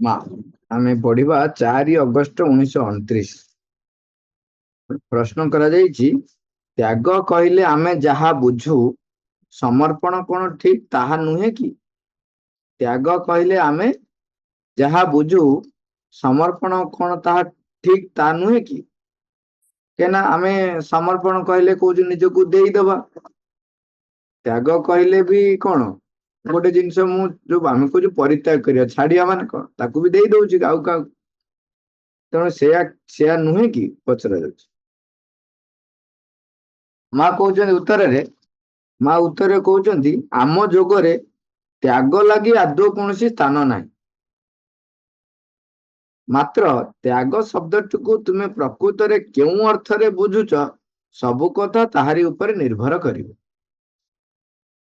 ମା ଆମେ ପଢିବା 4 ଅଗଷ୍ଟ 1929। ପ୍ରଶ୍ନ କରାଯାଇଛି, ତ୍ୟାଗ କହିଲେ ଆମେ ଯାହା ବୁଝୁ, ସମର୍ପଣ କଣ ଠିକ ତାହା ନୁହେଁ କି? ତ୍ୟାଗ କହିଲେ ଆମେ ଯାହା ବୁଝୁ, ସମର୍ପଣ କଣ ତାହା ଠିକ ତା ନୁହେଁ କି? କେନା ଆମେ ସମର୍ପଣ କହିଲେ କହୁଛୁ ନିଜକୁ ଦେଇଦବା। ତ୍ୟାଗ କହିଲେ ବି କଣ ଗୋଟେ ଜିନିଷ ମୁଁ ଯୋଉ ଆମେ କହୁଛୁ ପରିତ୍ୟାଗ କରିବା, ଛାଡିବା ମାନେ କଣ ତାକୁ ବି ଦେଇ ଦଉଛି ଆଉ କାହାକୁ। ତେଣୁ ସେୟା ନୁହେଁ କି ପଚରା ଯାଉଛି। ମା କହୁଛନ୍ତି ଉତ୍ତରରେ, ମା ଉତ୍ତରରେ କହୁଛନ୍ତି ଆମ ଯୋଗରେ ତ୍ୟାଗ ଲାଗି ଆଦୌ କୌଣସି ସ୍ଥାନ ନାହିଁ। ମାତ୍ର ତ୍ୟାଗ ଶବ୍ଦଟିକୁ ତୁମେ ପ୍ରକୃତରେ କେଉଁ ଅର୍ଥରେ ବୁଝୁଛ, ସବୁ କଥା ତାହାରି ଉପରେ ନିର୍ଭର କରିବ।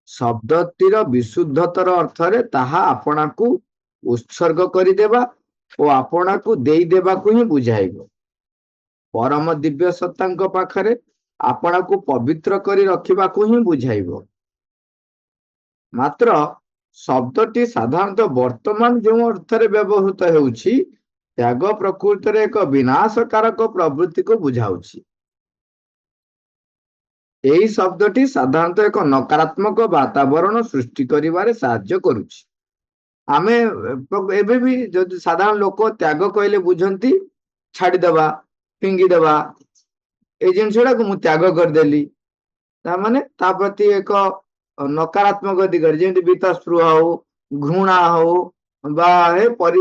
ଶବ୍ଦଟିର ବିଶୁଦ୍ଧତର ଅର୍ଥରେ ତାହା ଆପଣାକୁ ଉତ୍ସର୍ଗ କରିଦେବା ଓ ଆପଣାକୁ ଦେଇଦେବାକୁ ହିଁ ବୁଝାଇବ। ପରମ ଦିବ୍ୟ ସତ୍ତାଙ୍କ ପାଖରେ ଆପଣାକୁ ପବିତ୍ର କରି ରଖିବାକୁ ହିଁ ବୁଝାଇବ। ମାତ୍ର ଶବ୍ଦଟି ସାଧାରଣତଃ ବର୍ତ୍ତମାନ ଯେଉଁ ଅର୍ଥରେ ବ୍ୟବହୃତ ହେଉଛି, ତ୍ୟାଗ ପ୍ରକୃତରେ ଏକ ବିନାଶକାରକ ପ୍ରବୃତ୍ତିକୁ ବୁଝାଉଛି। ଏହି ଶବ୍ଦଟି ସାଧାରଣତଃ ଏକ ନକାରାତ୍ମକ ବାତାବରଣ ସୃଷ୍ଟି କରିବାରେ ସାହାଯ୍ୟ କରୁଛି। ଆମେ ଏବେ ବି ଯଦି ସାଧାରଣ ଲୋକ ତ୍ୟାଗ କହିଲେ ବୁଝନ୍ତି ଛାଡିଦବା, ଫିଙ୍ଗିଦବା, ଏଇ ଜିନିଷ ଟାକୁ ମୁଁ ତ୍ୟାଗ କରିଦେଲି, ତାମାନେ ତା ପ୍ରତି ଏକ ନକାରାତ୍ମକ ଦିଗରେ ଯେମିତି ବିତସ୍ପୃହ ହଉ, ଘୃଣା ହଉ, ବା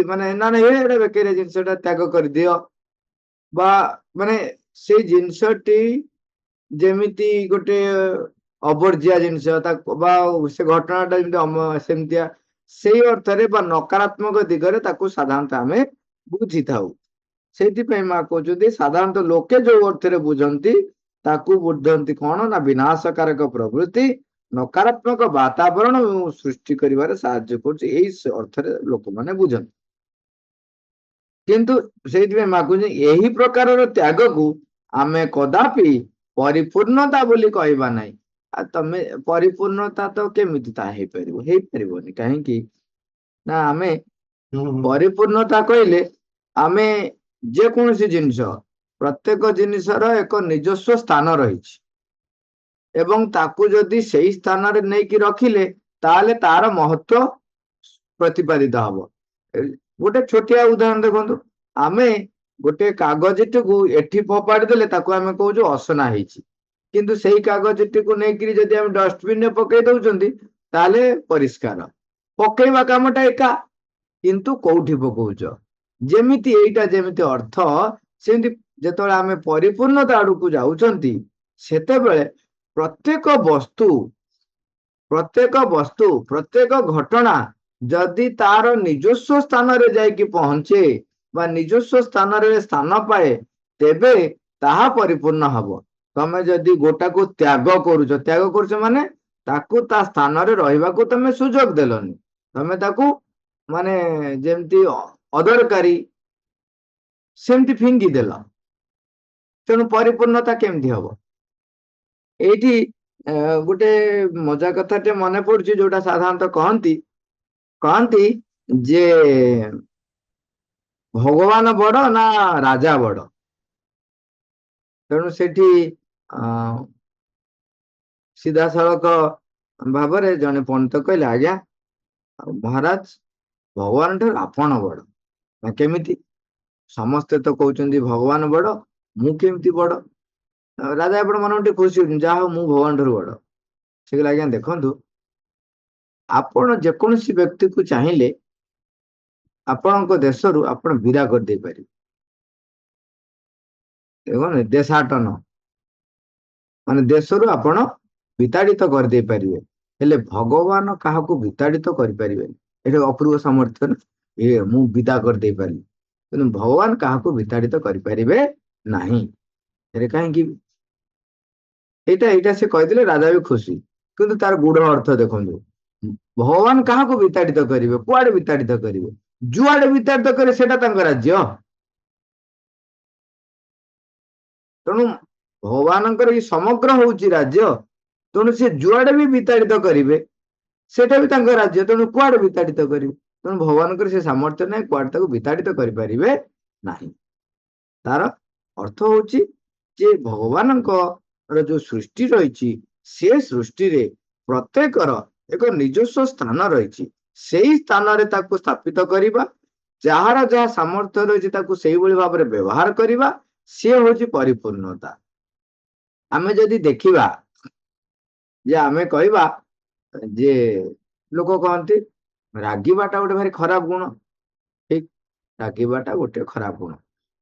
ମାନେ ନା ଏଇଟା ବେକାରିଆ ଜିନିଷଟା ତ୍ୟାଗ କରିଦିଅ, ବା ମାନେ ସେଇ ଜିନିଷଟି ଯେମିତି ଗୋଟେ ଅବର୍ଜିଆ ଜିନିଷ ତାକୁ, ବା ସେ ଘଟଣାଟା ଯେମିତି ସେମିତିଆ, ସେଇ ଅର୍ଥରେ ବା ନକାରାତ୍ମକ ଦିଗରେ ତାକୁ ସାଧାରଣତଃ ଆମେ ବୁଝିଥାଉ। ସେଇଥିପାଇଁ ମା କହୁଛନ୍ତି ସାଧାରଣତଃ ଲୋକେ ଯୋଉ ଅର୍ଥରେ ବୁଝନ୍ତି ତାକୁ ବୁଝନ୍ତି କଣ ନା ବିନାଶକାରକ ପ୍ରବୃତ୍ତି, ନକାରାତ୍ମକ ବାତାବରଣ ସୃଷ୍ଟି କରିବାରେ ସାହାଯ୍ୟ କରୁଛି, ଏଇ ଅର୍ଥରେ ଲୋକମାନେ ବୁଝନ୍ତି। କିନ୍ତୁ ସେଇଥିପାଇଁ ମା କହୁଛନ୍ତି ଏହି ପ୍ରକାରର ତ୍ୟାଗକୁ ଆମେ କଦାପି ପରିପୂର୍ଣ୍ଣତା ବୋଲି କହିବା ନାହିଁ। ଆଉ ତମେ ପରିପୂର୍ଣ୍ଣତା ତ କେମିତି ତାହା ହେଇପାରିବ? ହେଇପାରିବନି। କାହିଁକି ନା ଆମେ ପରିପୂର୍ଣ୍ଣତା କହିଲେ ଆମେ ଯେକୌଣସି ଜିନିଷ, ପ୍ରତ୍ୟେକ ଜିନିଷର ଏକ ନିଜସ୍ୱ ସ୍ଥାନ ରହିଛି ଏବଂ ତାକୁ ଯଦି ସେଇ ସ୍ଥାନରେ ନେଇକି ରଖିଲେ ତାହେଲେ ତାର ମହତ୍ଵ ପ୍ରତିପାଦିତ ହବ। ଗୋଟେ ଛୋଟିଆ ଉଦାହରଣ ଦେଖନ୍ତୁ, ଆମେ ଗୋଟେ କାଗଜଟିକୁ ଏଠି ଫୋପାଡ଼ି ଦେଲେ ତାକୁ ଆମେ କହୁଛୁ ଅସନା ହେଇଛି, କିନ୍ତୁ ସେଇ କାଗଜଟିକୁ ନେଇକିରି ଯଦି ଆମେ ଡଷ୍ଟବିନ ରେ ପକେଇ ଦଉଛନ୍ତି ତାହେଲେ ପରିଷ୍କାର। ପକେଇବା କାମଟା ଏକା, କିନ୍ତୁ କୋଉଠି ପକଉଛ। ଯେମିତି ଏଇଟା ଯେମିତି ଅର୍ଥ, ସେମିତି ଯେତେବେଳେ ଆମେ ପରିପୂର୍ଣ୍ଣତା ଆଡକୁ ଯାଉଛନ୍ତି ସେତେବେଳେ ପ୍ରତ୍ୟେକ ବସ୍ତୁ, ପ୍ରତ୍ୟେକ ଘଟଣା ଯଦି ତାର ନିଜସ୍ୱ ସ୍ଥାନରେ ଯାଇକି ପହଞ୍ଚେ ବା ନିଜସ୍ୱ ସ୍ଥାନରେ ସ୍ଥାନ ପାଏ, ତେବେ ତାହା ପରିପୂର୍ଣ୍ଣ ହବ। ତମେ ଯଦି ଗୋଟାକୁ ତ୍ୟାଗ କରୁଛ ମାନେ ତାକୁ ତା ସ୍ଥାନରେ ରହିବାକୁ ତମେ ସୁଯୋଗ ଦେଲନି, ତମେ ତାକୁ ମାନେ ଯେମିତି ଅଦରକାରୀ ସେମିତି ଫିଙ୍ଗିଦେଲ, ତେଣୁ ପରିପୂର୍ଣ୍ଣତା କେମିତି ହବ? ଏଇଠି ଗୋଟେ ମଜା କଥାଟେ ମନେ ପଡୁଛି, ଯୋଉଟା ସାଧାରଣତଃ କହନ୍ତି ଯେ ଭଗବାନ ବଡ ନା ରାଜା ବଡ? ତେଣୁ ସେଠି ସିଧାସଳଖ ଭାବରେ ଜଣେ ପଣ୍ଡିତ କହିଲେ, ଆଜ୍ଞା ମହାରାଜ, ଭଗବାନ ଠାରୁ ଆପଣ ବଡ। ନା କେମିତି? ସମସ୍ତେ ତ କହୁଛନ୍ତି ଭଗବାନ ବଡ, ମୁଁ କେମିତି ବଡ? ରାଜା ଆପଣ ମନେ ଟିକେ ଖୁସି ହଉଛନ୍ତି, ଯାହା ହଉ ମୁଁ ଭଗବାନ ଠାରୁ ବଡ। ସେ କହିଲେ, ଆଜ୍ଞା ଦେଖନ୍ତୁ, ଆପଣ ଯେକୌଣସି ବ୍ୟକ୍ତିକୁ ଚାହିଁଲେ ଆପଣଙ୍କ ଦେଶରୁ ଆପଣ ବିଦା କରିଦେଇ ପାରିବେ, ଦେଖନ୍ତୁ ଦେଶାଟନ ମାନେ ଦେଶରୁ ଆପଣ ବିତାଡିତ କରିଦେଇ ପାରିବେ, ହେଲେ ଭଗବାନ କାହାକୁ ବିତାଡିତ କରିପାରିବେନି। ଏଠି ଅପୂର୍ବ ସାମର୍ଥ୍ୟ ନା, ମୁଁ ବିଦା କରିଦେଇ ପାରିବି, କିନ୍ତୁ ଭଗବାନ କାହାକୁ ବିତାଡିତ କରିପାରିବେ ନାହିଁ। କାହିଁକି? ଏଇଟା ସେ କହିଥିଲେ, ରାଜା ବି ଖୁସି। କିନ୍ତୁ ତାର ଗୂଢ ଅର୍ଥ ଦେଖନ୍ତୁ, ଭଗବାନ କାହାକୁ ବିତାଡିତ କରିବେ? କୁଆଡେ ବିତାଡିତ କରିବେ? ଯୁଆଡେ ବିତାଡିତ କରିବେ ସେଟା ତାଙ୍କ ରାଜ୍ୟ। ତେଣୁ ଭଗବାନଙ୍କର ଏଇ ସମଗ୍ର ହଉଛି ରାଜ୍ୟ, ତେଣୁ ସେ ଯୁଆଡେ ବି ବିତାଡିତ କରିବେ ସେଟା ବି ତାଙ୍କ ରାଜ୍ୟ, ତେଣୁ କୁଆଡେ ବିତାଡିତ କରିବେ? ତେଣୁ ଭଗବାନଙ୍କର ସେ ସାମର୍ଥ୍ୟ ନାହିଁ, କୁଆଡେ ତାକୁ ବିତାଡ଼ିତ କରିପାରିବେ ନାହିଁ। ତାର ଅର୍ଥ ହଉଛି ଯେ ଭଗବାନଙ୍କର ଯୋଉ ସୃଷ୍ଟି ରହିଛି, ସେ ସୃଷ୍ଟିରେ ପ୍ରତ୍ୟେକର ଏକ ନିଜସ୍ୱ ସ୍ଥାନ ରହିଛି। ସେଇ ସ୍ଥାନରେ ତାକୁ ସ୍ଥାପିତ କରିବା, ଯାହାର ଯାହା ସାମର୍ଥ୍ୟ ରହିଛି ତାକୁ ସେଇଭଳି ଭାବରେ ବ୍ୟବହାର କରିବା, ସିଏ ହଉଛି ପରିପୂର୍ଣ୍ଣତା। ଆମେ ଯଦି ଦେଖିବା ଯେ ଆମେ କହିବା ଯେ ଲୋକ କହନ୍ତି ରାଗିବାଟା ଗୋଟେ ଭାରି ଖରାପ ଗୁଣ। ଠିକ, ରାଗିବାଟା ଗୋଟେ ଖରାପ ଗୁଣ,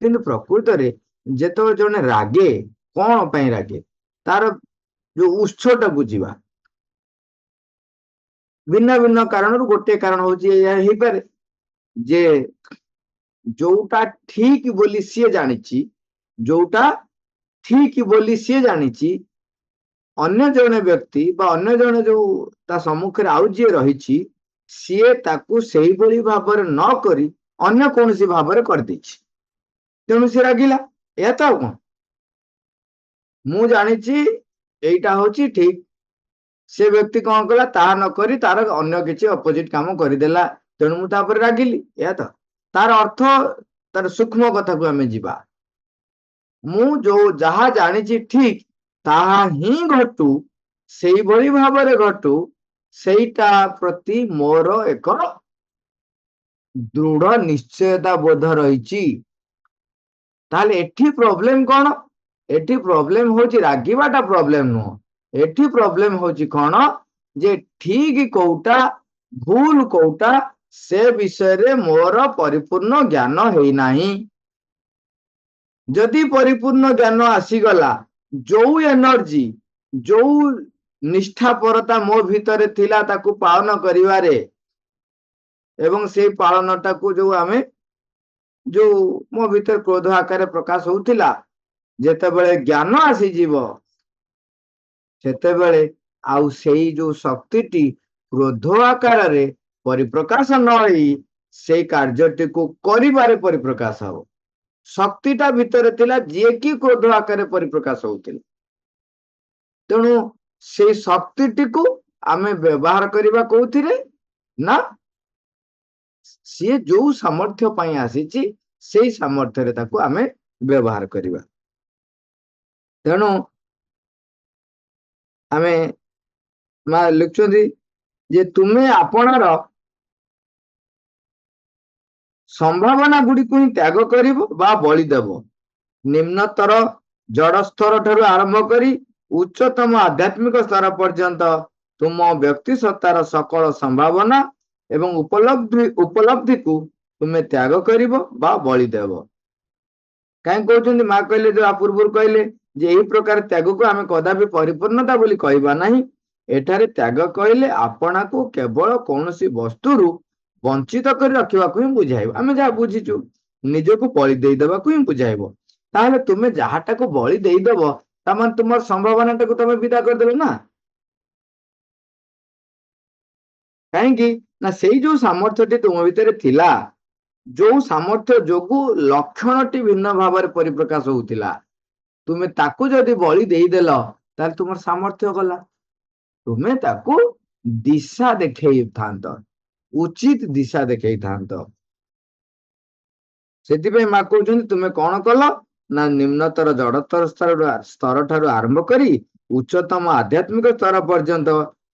କିନ୍ତୁ ପ୍ରକୃତରେ ଯେତେବେଳେ ଜଣେ ରାଗେ, କଣ ପାଇଁ ରାଗେ, ତାର ଯୋଉ ଉତ୍ସଟା ବୁଝିବା। ଭିନ୍ନ ଭିନ୍ନ କାରଣରୁ ଗୋଟିଏ କାରଣ ହଉଛି ଏଇଆ ହେଇପାରେ ଯେ ଯୋଉଟା ଠିକ ବୋଲି ସିଏ ଜାଣିଛି, ଯୋଉଟା ଠିକ ବୋଲି ସିଏ ଜାଣିଛି, ଅନ୍ୟ ଜଣେ ବ୍ୟକ୍ତି ବା ଅନ୍ୟ ଜଣେ ଯୋଉ ତା ସମ୍ମୁଖରେ ଆଉ ଯିଏ ରହିଛି, ସିଏ ତାକୁ ସେଇଭଳି ଭାବରେ ନ କରି ଅନ୍ୟ କୌଣସି ଭାବରେ କରିଦେଇଛି, ତେଣୁ ସେ ରାଗିଲା। ଏହା ତ ଆଉ କଣ, ମୁଁ ଜାଣିଛି ଏଇଟା ହଉଛି ଠିକ, ସେ ବ୍ୟକ୍ତି କଣ କଲା, ତାହା ନ କରି ତାର ଅନ୍ୟ କିଛି ଅପୋଜିଟ କାମ କରିଦେଲା, ତେଣୁ ମୁଁ ତାପରେ ରାଗିଲି। ଏହା ତ ତାର ଅର୍ଥ, ତାର ସୂକ୍ଷ୍ମ କଥାକୁ ଆମେ ଯିବା। ମୁଁ ଯୋଉ ଯାହା ଜାଣିଛି ଠିକ ତାହା ହିଁ ଘଟୁ, ସେଇଭଳି ଭାବରେ ଘଟୁ, ସେଇଟା ପ୍ରତି ମୋର ଏକ ଦୃଢ ନିଶ୍ଚୟତା ବୋଧ ରହିଛି। ତାହେଲେ ଏଠି ପ୍ରୋବ୍ଲେମ କଣ? ଏଠି ପ୍ରୋବ୍ଲେମ ହଉଛି ରାଗିବାଟା ପ୍ରୋବ୍ଲେମ ନୁହଁ। ଏଠି ପ୍ରୋବ୍ଲେମ ହଉଛି କଣ, ଯେ ଠିକ କୋଉଟା ଭୁଲ କୋଉଟା ସେ ବିଷୟରେ ମୋର ପରିପୂର୍ଣ୍ଣ ଜ୍ଞାନ ହେଇନାହିଁ। ଯଦି ପରିପୂର୍ଣ୍ଣ ଜ୍ଞାନ ଆସିଗଲା, ଯୋଉ ଏନର୍ଜି, ଯୋଉ ନିଷ୍ଠାପରତା ମୋ ଭିତରେ ଥିଲା ତାକୁ ପାଳନ କରିବାରେ, ଏବଂ ସେଇ ପାଳନଟାକୁ ଯୋଉ ଆମେ ଯୋଉ ମୋ ଭିତରେ କ୍ରୋଧ ଆକାରରେ ପ୍ରକାଶ ହଉଥିଲା, ଯେତେବେଳେ ଜ୍ଞାନ ଆସିଯିବ, ସେତେବେଳେ ଆଉ ସେଇ ଯୋଉ ଶକ୍ତିଟି କ୍ରୋଧ ଆକାରରେ ପରିପ୍ରକାଶ ନ ହେଇ ସେଇ କାର୍ଯ୍ୟଟିକୁ କରିବାରେ ପରିପ୍ରକାଶ ହବ। ଶକ୍ତିଟା ଭିତରେ ଥିଲା, ଯିଏକି କ୍ରୋଧ ଆକାରରେ ପରିପ୍ରକାଶ ହଉଥିଲା। ତେଣୁ ସେଇ ଶକ୍ତିଟିକୁ ଆମେ ବ୍ୟବହାର କରିବା କୋଉଥିରେ ନା, ସିଏ ଯୋଉ ସାମର୍ଥ୍ୟ ପାଇଁ ଆସିଛି ସେଇ ସାମର୍ଥ୍ୟରେ ତାକୁ ଆମେ ବ୍ୟବହାର କରିବା। ତେଣୁ ଆମେ ମା ଲେଖୁଛନ୍ତି ଯେ ତୁମେ ଆପଣାର ସମ୍ଭାବନା ଗୁଡିକୁ ହିଁ ତ୍ୟାଗ କରିବ ବା ବଳି ଦେବ। ନିମ୍ନତର ଜଡ ସ୍ତର ଠାରୁ ଆରମ୍ଭ କରି ଉଚ୍ଚତମ ଆଧ୍ୟାତ୍ମିକ ସ୍ତର ପର୍ଯ୍ୟନ୍ତ ତୁମ ବ୍ୟକ୍ତି ସତ୍ତାର ସକଳ ସମ୍ଭାବନା ଏବଂ ଉପଲବ୍ଧିକୁ ତୁମେ ତ୍ୟାଗ କରିବ ବା ବଳି ଦେବ। କାହିଁ କହୁଛନ୍ତି? ମା କହିଲେ, ଯୋଉ ପୂର୍ବରୁ କହିଲେ ଯେ ଏହି ପ୍ରକାର ତ୍ୟାଗକୁ ଆମେ କଦାପି ପରିପୂର୍ଣ୍ଣତା ବୋଲି କହିବା ନାହିଁ। ଏଠାରେ ତ୍ୟାଗ କହିଲେ ଆପଣାକୁ କେବଳ କୌଣସି ବସ୍ତୁରୁ ବଞ୍ଚିତ କରି ରଖିବାକୁ ହିଁ ବୁଝାଇବ। ଆମେ ଯାହା ବୁଝିଛୁ, ନିଜକୁ ବଳି ଦେଇଦେବାକୁ ହିଁ ବୁଝାଇବ। ତାହେଲେ ତୁମେ ଯାହାଟାକୁ ବଳି ଦେଇଦବ, ତାମାନେ ତୁମର ସମ୍ଭାବନାଟାକୁ ତମେ ବିଦା କରିଦେଲ ନା। କାହିଁକି ନା ସେଇ ଯୋଉ ସାମର୍ଥ୍ୟଟି ତୁମ ଭିତରେ ଥିଲା, ଯୋଉ ସାମର୍ଥ୍ୟ ଯୋଗୁ ଲକ୍ଷଣଟି ଭିନ୍ନ ଭାବରେ ପରିପ୍ରକାଶ ହଉଥିଲା, ତୁମେ ତାକୁ ଯଦି ବଳି ଦେଇଦେଲ, ତାହେଲେ ତୁମର ସାମର୍ଥ୍ୟ ଗଲା। ତୁମେ ତାକୁ ଦିଶା ଦେଖେଇଥାନ୍ତ, ଉଚିତ ଦିଶା ଦେଖେଇଥାନ୍ତ। ସେଥିପାଇଁ ମା କହୁଛନ୍ତି ତୁମେ କଣ କଲ ନା, ନିମ୍ନତର ଜଡତର ସ୍ତର ଠାରୁ ଆରମ୍ଭ କରି ଉଚ୍ଚତମ ଆଧ୍ୟାତ୍ମିକ ସ୍ତର ପର୍ଯ୍ୟନ୍ତ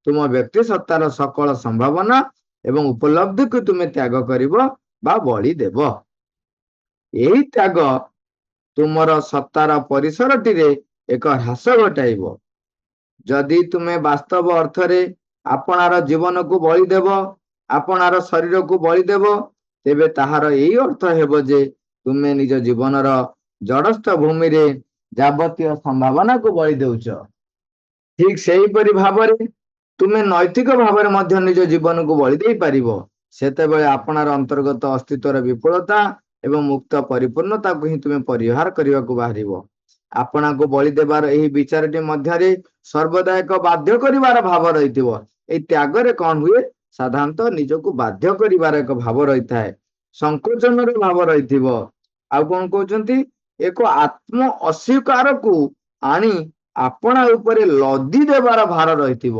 ତୁମ ବ୍ୟକ୍ତି ସତ୍ତାର ସକଳ ସମ୍ଭାବନା ଏବଂ ଉପଲବ୍ଧିକୁ ତୁମେ ତ୍ୟାଗ କରିବ ବା ବଳି ଦେବ। ଏହି ତ୍ୟାଗ ତୁମର ସତ୍ତାର ପରିସରଟିରେ ଏକ ହ୍ରାସ ଘଟାଇବ। ଯଦି ତୁମେ ବାସ୍ତବ ଅର୍ଥରେ ଆପଣାର ଜୀବନକୁ ବଳିଦେବ, ଆପଣାର ଶରୀରକୁ ବଳିଦେବ, ତେବେ ତାହାର ଏଇ ଅର୍ଥ ହେବ ଯେ ତୁମେ ନିଜ ଜୀବନର ଜଡସ୍ଥ ଭୂମିରେ ଯାବତୀୟ ସମ୍ଭାବନାକୁ ବଳି ଦେଉଛ। ଠିକ ସେହିପରି ଭାବରେ ତୁମେ ନୈତିକ ଭାବରେ ମଧ୍ୟ ନିଜ ଜୀବନକୁ ବଳି ଦେଇପାରିବ। ସେତେବେଳେ ଆପଣାର ଅନ୍ତର୍ଗତ ଅସ୍ତିତ୍ୱର ବିଫଳତା ଏବଂ ମୁକ୍ତ ପରିପୂର୍ଣ୍ଣତାକୁ ହିଁ ତୁମେ ପରିହାର କରିବାକୁ ବାହାରିବ। ଆପଣାକୁ ବଳି ଦେବାର ଏହି ବିଚାରଟି ମଧ୍ୟରେ ସର୍ବଦା ଏକ ବାଧ୍ୟ କରିବାର ଭାବ ରହିଥିବ। ଏଇ ତ୍ୟାଗରେ କଣ ହୁଏ? ସାଧାରଣତଃ ନିଜକୁ ବାଧ୍ୟ କରିବାର ଏକ ଭାବ ରହିଥାଏ, ସଂକୋଚନର ଭାବ ରହିଥିବ। ଆଉ କଣ କହୁଛନ୍ତି? ଏକ ଆତ୍ମ ଅସ୍ୱୀକାରକୁ ଆଣି ଆପଣା ଉପରେ ଲଦି ଦେବାର ଭାର ରହିଥିବ।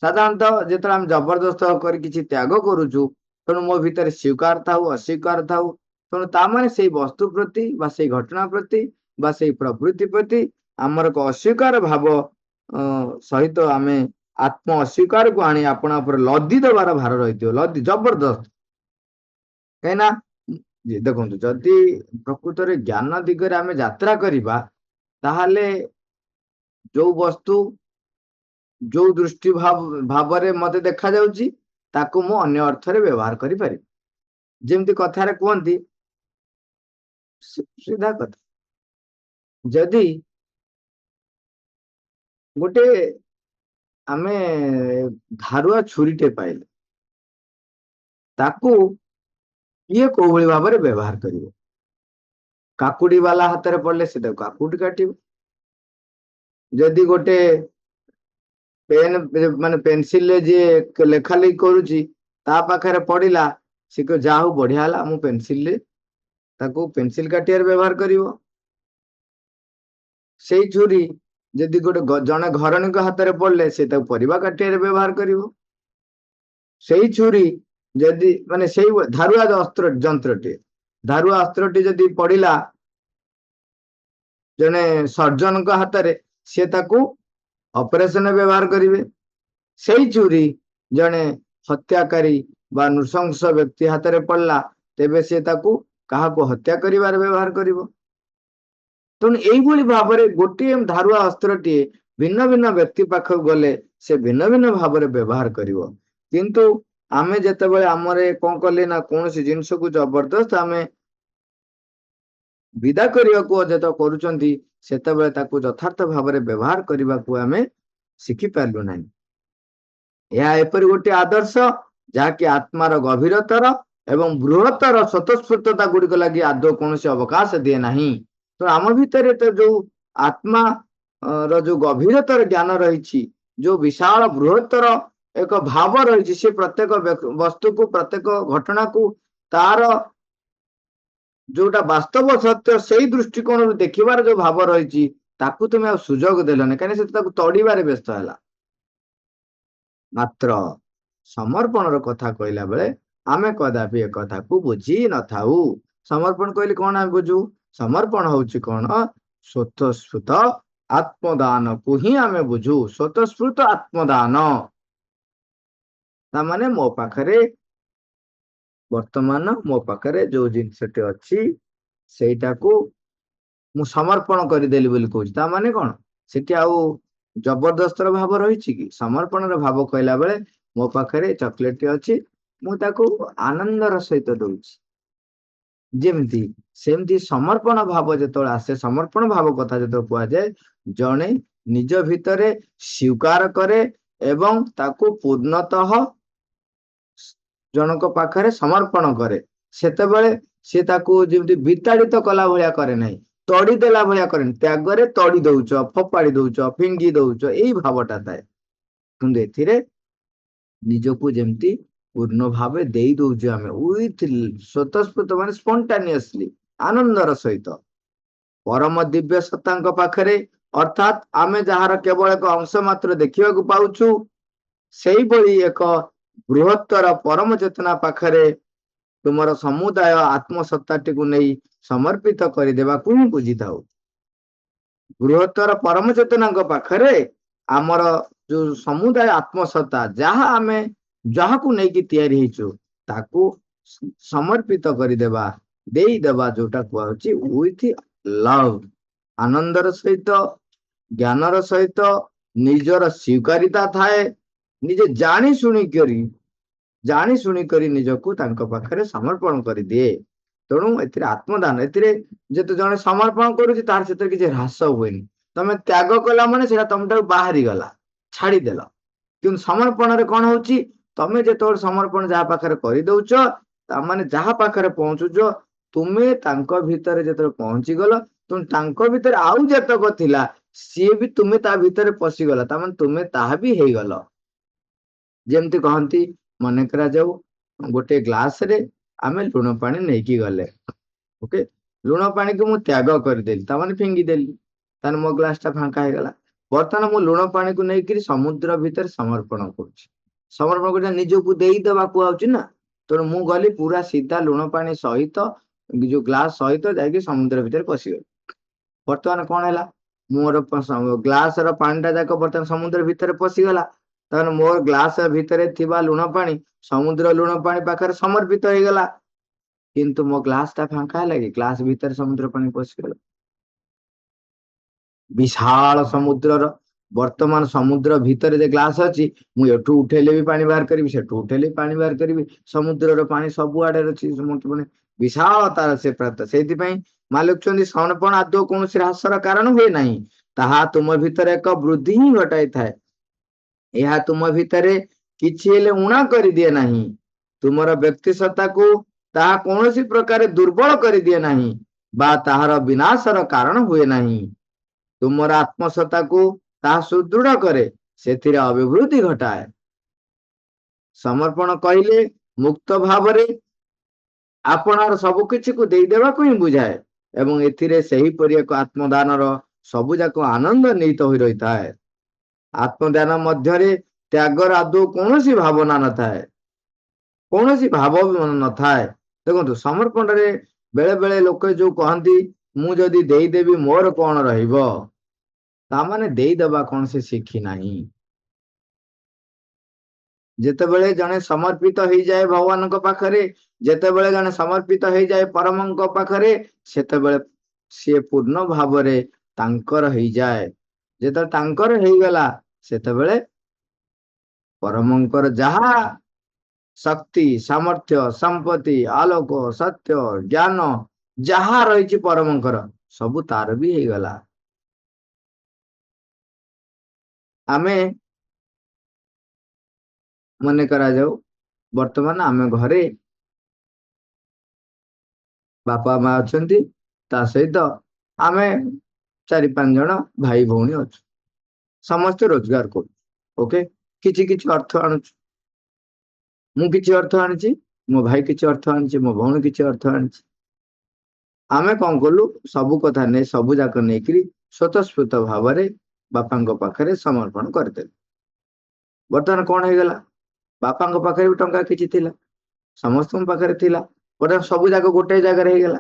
ସାଧାରଣତଃ ଯେତେବେଳେ ଆମେ ଜବରଦସ୍ତ କରି କିଛି ତ୍ୟାଗ କରୁଛୁ, ତେଣୁ ମୋ ଭିତରେ ସ୍ୱୀକାର ଥାଉ ଅସ୍ୱୀକାର ଥାଉ। ତେଣୁ ତା ମାନେ ସେଇ ବସ୍ତୁ ପ୍ରତି ବା ସେଇ ଘଟଣା ପ୍ରତି ବା ସେଇ ପ୍ରବୃତ୍ତି ପ୍ରତି ଆମର ଏକ ଅସ୍ୱୀକାର ଭାବ ସହିତ ଆମେ ଆତ୍ମ ଅସ୍ୱୀକାରକୁ ଆଣି ଆପଣା ଉପରେ ଲଦି ଦେବାର ଭାର ରହିଥିବ, ଲଦି ଜବରଦସ୍ତ। କାହିଁକିନା ଦେଖନ୍ତୁ, ଯଦି ପ୍ରକୃତରେ ଜ୍ଞାନ ଦିଗରେ ଆମେ ଯାତ୍ରା କରିବା, ତାହେଲେ ଯୋଉ ବସ୍ତୁ ଯୋଉ ଦୃଷ୍ଟି ଭାବରେ ମତେ ଦେଖାଯାଉଛି ତାକୁ ମୁଁ ଅନ୍ୟ ଅର୍ଥରେ ବ୍ୟବହାର କରିପାରିବି। ଯେମିତି କଥାରେ କୁହନ୍ତି, ସିଧା କଥା, ଯଦି ଗୋଟେ ଆମେ ଧାରୁଆ ଛୁରୀଟେ ପାଇଲେ, ତାକୁ କିଏ କୋଉ ଭଳି ଭାବରେ ବ୍ୟବହାର କରିବ? କାକୁଡି ବାଲା ହାତରେ ପଡିଲେ ସେ ତାକୁ କାକୁଡି କାଟିବ। ଯଦି ଗୋଟେ ପେନ୍ ମାନେ ପେନସିଲରେ ଯିଏ ଲେଖା ଲେଖି କରୁଛି ତା ପାଖରେ ପଡିଲା, ସେ ଯାହା ହଉ ବଢିଆ ହେଲା, ମୁଁ ପେନସିଲରେ ତାକୁ ପେନସିଲ କାଟିବାରେ ବ୍ୟବହାର କରିବ। ସେଇ ଛୁରୀ ଯଦି ଗୋଟେ ଜଣେ ଘରଣୀଙ୍କ ହାତରେ ପଡିଲେ ସେ ତାକୁ ପରିବା କାଟିବାରେ ବ୍ୟବହାର କରିବ। ସେଇ ଛୁରୀ ଯଦି ମାନେ ସେଇ ଧାରୁଆ ଯନ୍ତ୍ରଟି, ଧାରୁଆ ଅସ୍ତ୍ରଟି ଯଦି ପଡିଲା ଜଣେ ସର୍ଜନଙ୍କ ହାତରେ, ସେ ତାକୁ ଅପରେସନ ବ୍ୟବହାର କରିବେ। ସେଇ ଛୁରୀ ଜଣେ ହତ୍ୟାକାରୀ ବା ନୃଶଂସ ବ୍ୟକ୍ତି ହାତରେ ପଡିଲା, ତେବେ ସେ ତାକୁ କାହାକୁ ହତ୍ୟା କରିବାରେ ବ୍ୟବହାର କରିବ। ତେଣୁ ଏଇଭଳି ଭାବରେ ଗୋଟିଏ ଧାରୁଆ ଅସ୍ତ୍ରଟିଏ ଭିନ୍ନ ଭିନ୍ନ ବ୍ୟକ୍ତି ପାଖକୁ ଗଲେ ସେ ଭିନ୍ନ ଭିନ୍ନ ଭାବରେ ବ୍ୟବହାର କରିବ। କିନ୍ତୁ ଆମେ ଯେତେବେଳେ ଆମର କଣ କଲେ ନା, କୌଣସି ଜିନିଷକୁ ଜବରଦସ୍ତ ଆମେ ବିଦା କରିବାକୁ ଯେତେବେଳେ କରୁଛନ୍ତି, ସେତେବେଳେ ତାକୁ ଯଥାର୍ଥ ଭାବରେ ବ୍ୟବହାର କରିବାକୁ ଆମେ ଶିଖିପାରିଲୁ ନାହିଁ। ଏହା ଏପରି ଗୋଟିଏ ଆଦର୍ଶ ଯାହାକି ଆତ୍ମାର ଗଭୀରତର ଏବଂ ବୃହତ୍ତର ସ୍ୱତଃସ୍ଫୂର୍ତ୍ତତା ଗୁଡିକ ଲାଗି ଆଦୌ କୌଣସି ଅବକାଶ ଦିଏ ନାହିଁ। ତ ଆମ ଭିତରେ ତ ଯୋଉ ଆତ୍ମା ର ଯୋଉ ଗଭୀରତର ଜ୍ଞାନ ରହିଛି, ଯୋଉ ବିଶାଳ ବୃହତ୍ତର ଏକ ଭାବ ରହିଛି, ସେ ପ୍ରତ୍ୟେକ ବସ୍ତୁକୁ, ପ୍ରତ୍ୟେକ ଘଟଣାକୁ ତାର ଯୋଉଟା ବାସ୍ତବ ସତ୍ୟ ସେଇ ଦୃଷ୍ଟିକୋଣରୁ ଦେଖିବାର ଯୋଉ ଭାବ ରହିଛି, ତାକୁ ତୁମେ ଆଉ ସୁଯୋଗ ଦେଲନି, କାହିଁକି ସେ ତାକୁ ତଡ଼ିବାରେ ବ୍ୟସ୍ତ ହେଲା। ମାତ୍ର ସମର୍ପଣର କଥା କହିଲା ବେଳେ ଆମେ କଦାପି ଏ କଥାକୁ ବୁଝି ନଥାଉ। ସମର୍ପଣ କହିଲେ କଣ ଆମେ ବୁଝୁ? ସମର୍ପଣ ହଉଛି କଣ? ସ୍ୱତଃସ୍ଫୂର୍ତ୍ତ ଆତ୍ମଦାନକୁ ହିଁ ଆମେ ବୁଝୁ। ସ୍ୱତଃସ୍ଫୂର୍ତ୍ତ ଆତ୍ମଦାନ ତା ମାନେ ମୋ ପାଖରେ ବର୍ତ୍ତମାନ ମୋ ପାଖରେ ଯୋଉ ଜିନିଷଟି ଅଛି ସେଇଟାକୁ ମୁଁ ସମର୍ପଣ କରିଦେଲି ବୋଲି କହୁଛି। ତା ମାନେ କଣ? ସେଠି ଆଉ ଜବରଦସ୍ତର ଭାବ ରହିଛି କି? ସମର୍ପଣର ଭାବ କହିଲା ବେଳେ ମୋ ପାଖରେ ଚକୋଲେଟଟି ଅଛି, ମୁଁ ତାକୁ ଆନନ୍ଦର ସହିତ ଦଉଛି। ଯେମିତି ସେମିତି ସମର୍ପଣ ଭାବ ଯେତେବେଳେ ଆସେ, ସମର୍ପଣ ଭାବ କଥା ଯେତେବେଳେ କୁହାଯାଏ, ଜଣେ ନିଜ ଭିତରେ ସ୍ୱୀକାର କରେ ଏବଂ ତାକୁ ପୂର୍ଣ୍ଣତଃ ଜଣଙ୍କ ପାଖରେ ସମର୍ପଣ କରେ, ସେତେବେଳେ ସେ ତାକୁ ଯେମିତି ବିତାଡ଼ିତ କଲା ଭଳିଆ କରେ ନାହିଁ, ତଡ଼ି ଦେଲା ଭଳିଆ କରେନି। ତ୍ୟାଗରେ ତଡ଼ି ଦଉଛ, ଫୋପାଡ଼ି ଦଉଛ, ଫିଙ୍ଗି ଦଉଛ, ଏଇ ଭାବଟା ଥାଏ। କିନ୍ତୁ ଏଥିରେ ନିଜକୁ ଯେମିତି ପୂର୍ଣ୍ଣ ଭାବେ ଦେଇ ଦଉଛୁ ଆମେ, ୱିଥ ସ୍ୱତଃସ୍ଫୂର୍ତ୍ତ ମାନେ ସ୍ପଣ୍ଟାନିୟସଲି, ଆନନ୍ଦର ସହିତ ପରମ ଦିବ୍ୟ ସତ୍ତାଙ୍କ ପାଖରେ, ଅର୍ଥାତ୍ ଆମେ ଯାହାର କେବଳ ଏକ ଅଂଶ ମାତ୍ର ଦେଖିବାକୁ ପାଉଛୁ, ସେଇଭଳି ଏକ ବୃହତ୍ତର ପରମ ଚେତନା ପାଖରେ ତୁମର ସମୁଦାୟ ଆତ୍ମସତ୍ତାଟିକୁ ନେଇ ସମର୍ପିତ କରିଦେବାକୁ ହିଁ ବୁଝିଥାଉ। ବୃହତ୍ତର ପରମ ଚେତନାଙ୍କ ପାଖରେ ଆମର ଯୋଉ ସମୁଦାୟ ଆତ୍ମସତ୍ତା, ଯାହା ଆମେ ଯାହାକୁ ନେଇକି ତିଆରି ହେଇଛୁ, ତାକୁ ସମର୍ପିତ କରିଦେବା, ଦେଇଦେବା, ଯୋଉଟା କୁହାହଉଛି ୱିଥ ଲଭ୍, ଆନନ୍ଦର ସହିତ, ଜ୍ଞାନର ସହିତ, ନିଜର ସ୍ୱୀକାରିତା ଥାଏ, ନିଜେ ଜାଣି ଶୁଣିକରି ନିଜକୁ ତାଙ୍କ ପାଖରେ ସମର୍ପଣ କରିଦିଏ। ତେଣୁ ଏଥିରେ ଆତ୍ମଦାନ, ଏଥିରେ ଯେତେ ଜଣେ ସମର୍ପଣ କରୁଛି ତାର ସେଥିରେ କିଛି ହ୍ରାସ ହୁଏନି। ତମେ ତ୍ୟାଗ କଲା ମାନେ ସେଟା ତମଠାରୁ ବାହାରିଗଲା, ଛାଡିଦେଲ। କିନ୍ତୁ ସମର୍ପଣରେ କଣ ହଉଛି? ତମେ ଯେତେବେଳେ ସମର୍ପଣ ଯାହା ପାଖରେ କରିଦଉଛ, ତାମାନେ ଯାହା ପାଖରେ ପହଞ୍ଚୁଛ, ତୁମେ ତାଙ୍କ ଭିତରେ ଯେତେବେଳେ ପହଞ୍ଚିଗଲ, ତାଙ୍କ ଭିତରେ ଆଉ ଯେତକ ଥିଲା ସିଏ ବି ତୁମେ ତା ଭିତରେ ପଶିଗଲ, ତାମାନେ ତୁମେ ତାହା ବି ହେଇଗଲ। ଯେମିତି କହନ୍ତି, ମନେ କରାଯାଉ ଗୋଟେ ଗ୍ଲାସରେ ଆମେ ଲୁଣ ପାଣି ନେଇକି ଗଲେ, ଓକେ, ଲୁଣ ପାଣିକୁ ମୁଁ ତ୍ୟାଗ କରିଦେଲି, ତାମାନେ ଫିଙ୍ଗିଦେଲି, ତାହେଲେ ମୋ ଗ୍ଲାସ ଟା ଫାଙ୍କା ହେଇଗଲା। ବର୍ତ୍ତମାନ ମୁଁ ଲୁଣ ପାଣିକୁ ନେଇକିରି ସମୁଦ୍ର ଭିତରେ ସମର୍ପଣ କରୁଛି। ସମର୍ପଣ କରୁଛି ନିଜକୁ ଦେଇଦେବା କୁହାଉଛି ନା। ତେଣୁ ମୁଁ ଗଲି ପୁରା ସିଧା ଲୁଣ ପାଣି ସହିତ ଯୋଉ ଗ୍ଲାସ ସହିତ ଯାଇକି ସମୁଦ୍ର ଭିତରେ ପଶିଗଲି। ବର୍ତ୍ତମାନ କଣ ହେଲା, ମୋର ଗ୍ଲାସ ର ପାଣି ଟା ଯାକ ବର୍ତ୍ତମାନ ସମୁଦ୍ର ଭିତରେ ପଶିଗଲା। ତାହେଲେ ମୋର ଗ୍ଲାସ ଭିତରେ ଥିବା ଲୁଣ ପାଣି ସମୁଦ୍ର ଲୁଣ ପାଣି ପାଖରେ ସମର୍ପିତ ହେଇଗଲା। କିନ୍ତୁ ମୋ ଗ୍ଲାସ ଟା ଫାଙ୍କା ହେଲା କି? ଗ୍ଲାସ ଭିତରେ ସମୁଦ୍ର ପାଣି ପଶିଗଲା। ବିଶାଳ ସମୁଦ୍ରର ବର୍ତ୍ତମାନ ସମୁଦ୍ର ଭିତରେ ଯେ ଗ୍ଲାସ ଅଛି, ମୁଁ ଏଠୁ ଉଠେଇଲେ ବି ପାଣି ବାହାର କରିବି, ସେଠୁ ଉଠେଇଲେ ବି ପାଣି ବାହାର କରିବି। ସମୁଦ୍ରର ପାଣି ସବୁଆଡେ ଅଛି, ମାନେ ବିଶାଳ ତାର ସେ ପ୍ରାନ୍ତ। ସେଇଥିପାଇଁ ମା ଲେଖୁଛନ୍ତି ସମର୍ପଣ ଆଦୌ କୌଣସି ହ୍ରାସର କାରଣ ହୁଏ ନାହିଁ, ତାହା ତୁମ ଭିତରେ ଏକ ବୃଦ୍ଧି ହିଁ ଘଟାଇଥାଏ। ଏହା ତୁମ ଭିତରେ କିଛି ହେଲେ ଊଣା କରିଦିଏ ନାହିଁ। ତୁମର ବ୍ୟକ୍ତି ସତ୍ତାକୁ ତାହା କୌଣସି ପ୍ରକାର ଦୁର୍ବଳ କରିଦିଏ ନାହିଁ ବା ତାହାର ବିନାଶର କାରଣ ହୁଏ ନାହିଁ। ତୁମର ଆତ୍ମସତ୍ତାକୁ ତାହା ସୁଦୃଢ କରେ, ସେଥିରେ ଅଭିବୃଦ୍ଧି ଘଟାଏ। ସମର୍ପଣ କହିଲେ ମୁକ୍ତ ଭାବରେ ଆପଣାର ସବୁ କିଛିକୁ ଦେଇଦେବାକୁ ହିଁ ବୁଝାଏ ଏବଂ ଏଥିରେ ସେହିପରି ଏକ ଆତ୍ମଦାନର ସବୁ ଯାକ ଆନନ୍ଦ ନିହିତ ହୋଇ ରହିଥାଏ। ଆତ୍ମଦାନ ମଧ୍ୟରେ ତ୍ୟାଗର ଆଦୌ କୌଣସି ଭାବନା ନଥାଏ, କୌଣସି ଭାବ ନଥାଏ। ଦେଖନ୍ତୁ ସମର୍ପଣରେ ବେଳେ ବେଳେ ଲୋକ ଯୋଉ କହନ୍ତି ମୁଁ ଯଦି ଦେଇଦେବି ମୋର କଣ ରହିବ, ତାମାନେ ଦେଇଦେବା କଣ ସେ ଶିଖି ନାହିଁ। ଯେତେବେଳେ ଜଣେ ସମର୍ପିତ ହେଇଯାଏ ଭଗବାନଙ୍କ ପାଖରେ, ଯେତେବେଳେ ଜଣେ ସମର୍ପିତ ହେଇଯାଏ ପରମଙ୍କ ପାଖରେ, ସେତେବେଳେ ସିଏ ପୂର୍ଣ୍ଣ ଭାବରେ ତାଙ୍କର ହେଇଯାଏ। ଯେତେବେଳେ ତାଙ୍କର ହେଇଗଲା, ସେତେବେଳେ ପରମଙ୍କର ଯାହା ଶକ୍ତି, ସାମର୍ଥ୍ୟ, ସମ୍ପତ୍ତି, ଆଲୋକ, ସତ୍ୟ, ଜ୍ଞାନ ଯାହା ରହିଛି ପରମଙ୍କର, ସବୁ ତାର ବି ହେଇଗଲା। ଆମେ ମନେ କରାଯାଉ ବର୍ତ୍ତମାନ ଆମେ ଘରେ ବାପା ମା ଅଛନ୍ତି, ତା ସହିତ ଆମେ 4-5 ଜଣ ଭାଇ ଭଉଣୀ ଅଛୁ। ସମସ୍ତେ ରୋଜଗାର କରୁଛୁ, ଓକେ, କିଛି କିଛି ଅର୍ଥ ଆଣୁଛୁ। ମୁଁ କିଛି ଅର୍ଥ ଆଣିଛି, ମୋ ଭାଇ କିଛି ଅର୍ଥ ଆଣିଛି, ମୋ ଭଉଣୀ କିଛି ଅର୍ଥ ଆଣିଛି। ଆମେ କଣ କଲୁ, ସବୁ କଥା ନେଇ ସବୁ ଯାକ ନେଇକିରି ସ୍ୱତଃସ୍ଫୂର୍ତ୍ତ ଭାବରେ ବାପାଙ୍କ ପାଖରେ ସମର୍ପଣ କରିଦେଲୁ। ବର୍ତ୍ତମାନ କଣ ହେଇଗଲା, ବାପାଙ୍କ ପାଖରେ ବି ଟଙ୍କା କିଛି ଥିଲା, ସମସ୍ତଙ୍କ ପାଖରେ ଥିଲା। ବର୍ତ୍ତମାନ ସବୁ ଯାକ ଗୋଟେ ଜାଗାରେ ହେଇଗଲା।